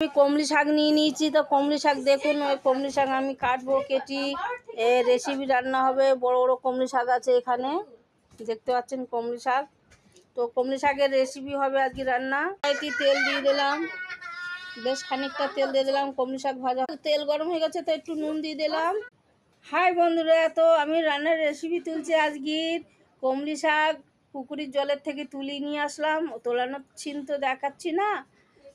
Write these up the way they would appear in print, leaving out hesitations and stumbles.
আমি কমলি শাক নিয়ে নিয়েছি। তো কমলি শাক দেখুন, ওই কমলি শাক আমি কাটবো, কেটি রেসিপি রান্না হবে। বড় বড় কমলি শাক আছে এখানে, দেখতে পাচ্ছেন কমলি শাক। তো কমলি শাকের রেসিপি হবে আজকে রান্না। একটি তেল দিয়ে দিলাম, বেশ খানিকটা তেল দিয়ে দিলাম। কমলি শাক ভাজা, তেল গরম হয়ে গেছে তো একটু নুন দিয়ে দিলাম। হাই বন্ধুরা, তো আমি রান্নার রেসিপি তুলছি আজকের। কমলি শাক পুকুরের জলের থেকে তুলে নিয়ে আসলাম, তোলানোর ছিন তো দেখাচ্ছি না,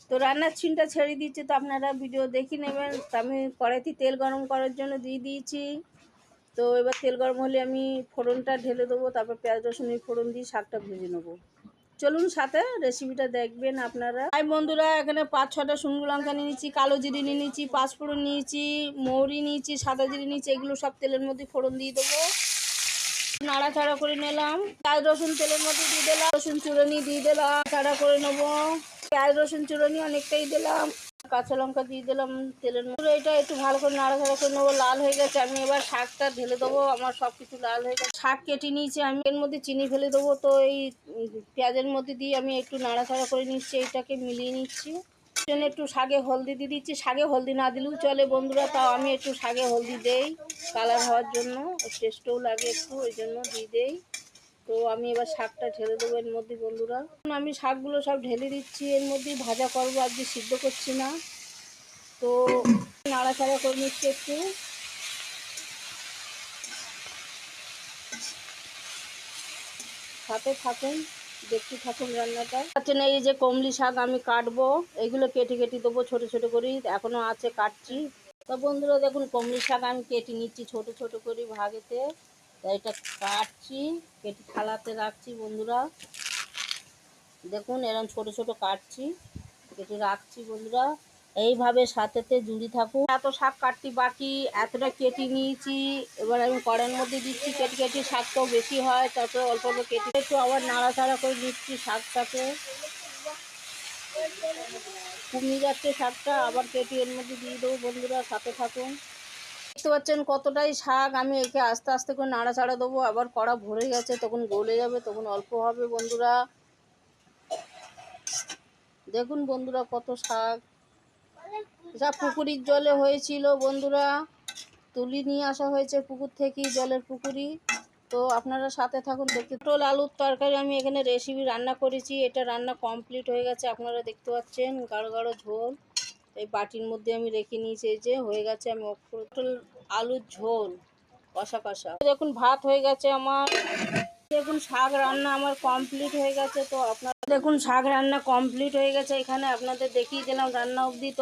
তো রান্নার ছিনটা ছেড়ে দিচ্ছি, তো আপনারা ভিডিও দেখে নেবেন। তো আমি কড়াইতে তেল গরম করার জন্য দিয়ে দিয়েছি। তো এবার তেল গরম হলে আমি ফোড়নটা ঢেলে দেবো, তারপর পেঁয়াজ রসুনের ফোড়ন দিয়ে শাকটা ভেজে নেবো। চলুন সাথে রেসিপিটা দেখবেন আপনারা। হাই বন্ধুরা, এখানে 5-6টা শুকনো লঙ্কা নিয়েছি, কালো জিরে নিয়ে নিয়েছি, পাঁচফোড়ন নিয়েছি, মৌরি নিয়েছি, সাদা জিরে নিয়েছি। এগুলো সব তেলের মধ্যে ফোড়ন দিয়ে দেবো, নাড়াচাড়া করে নিলাম। পেঁয়াজ রসুন তেলের মধ্যে দিয়ে দিলাম, রসুন চুড়নি দিয়ে দিলাম, চাড়া করে নেবো। পেঁয়াজ রসুন চুড়নি অনেকটাই দিলাম, কাঁচা লঙ্কা দিয়ে দিলাম তেলের মধ্যে। এটা একটু ভালো করে নাড়াচাড়া করে নেবো। লাল হয়ে গেছে, আমি এবার শাকটা ঢেলে দেবো। আমার সব কিছু লাল হয়ে গেছে, শাক কেটে নিয়েছি আমি। এর মধ্যে চিনি ফেলে দেবো। তো এই পেঁয়াজের মধ্যে দিয়ে আমি একটু নাড়াচাড়া করে নিচ্ছি, এইটাকে মিলিয়ে নিচ্ছি। একটু শাকে হলদি দিয়ে দিচ্ছি। শাকে হলদি না দিলেও চলে বন্ধুরা, তাও আমি একটু শাকে হলদি দেই কালার হওয়ার জন্য, টেস্টও লাগে একটু, ওই জন্য দিয়ে দেই। তো আমি এবার শাকটা ঢেলে দেবো এর মধ্যে বন্ধুরা। আমি শাকগুলো সব ঢেলে দিচ্ছি, এর মধ্যেই ভাজা করবো, আজকে সিদ্ধ করছি না। তো নাড়াচাড়া করে নিচ্ছি একটু। সাথে থাকুন, দেখতে থাকুন রান্নাটা। আচ্ছা, এই যে কমলি শাক আমি কাটবো, এইগুলো কেটে কেটে দেবো ছোট ছোট করে, এখনো আছে কাটছি। তো বন্ধুরা দেখুন, কমলি শাক আমি কেটে নিচ্ছি ছোট ছোট করে ভাগেতে। তাই এটা কাটছি, কেটে থালাতে রাখছি বন্ধুরা। দেখুন এরকম ছোট ছোট কাটছি, কেটে রাখছি বন্ধুরা। এইভাবে সাথেতে জুড়ি থাকুক। এত শাক কাটতে বাকি, এতটা কেটে নিয়েছি। এবার আমি কড়াইয়ের মধ্যে দিচ্ছি, কেটে কেটে শাকটাও বেশি হয়, তারপরে অল্প অল্প কেটে একটু আবার নাড়াচাড়া করে দিচ্ছি শাকটাকে। কমে যাচ্ছে শাকটা, আবার কেটে এর মধ্যে দিয়ে দেবো বন্ধুরা, সাথে থাকুন। দেখতে পাচ্ছেন কতটাই শাক, আমি একে আস্তে আস্তে করে নাড়াচাড়া দেবো। আবার কড়া ভরে গেছে, তখন গলে যাবে, তখন অল্প হবে বন্ধুরা। দেখুন বন্ধুরা কত শাক, যা পুকুরের জলে হয়েছিল বন্ধুরা, তুলি নিয়ে আসা হয়েছে পুকুর থেকে, জলের পুকুরি। তো আপনারা সাথে থাকুন দেখতে। পটল আলুর তরকারি আমি এখানে রেসিপি রান্না করেছি, এটা রান্না কমপ্লিট হয়ে গেছে। আপনারা দেখতে পাচ্ছেন গাঢ় গাঢ় ঝোল এই বাটির মধ্যে আমি রেখে নিয়েছি, এই যে হয়ে গেছে। আমি পটল আলুর ঝোল কষা কষা। দেখুন ভাত হয়ে গেছে আমার। দেখুন শাক রান্না আমার কমপ্লিট হয়ে গেছে। তো আপনারা দেখুন শাক রান্না কমপ্লিট হয়ে গেছে, এখানে আপনাদের দেখিয়ে দিলাম রান্না অবধি। তো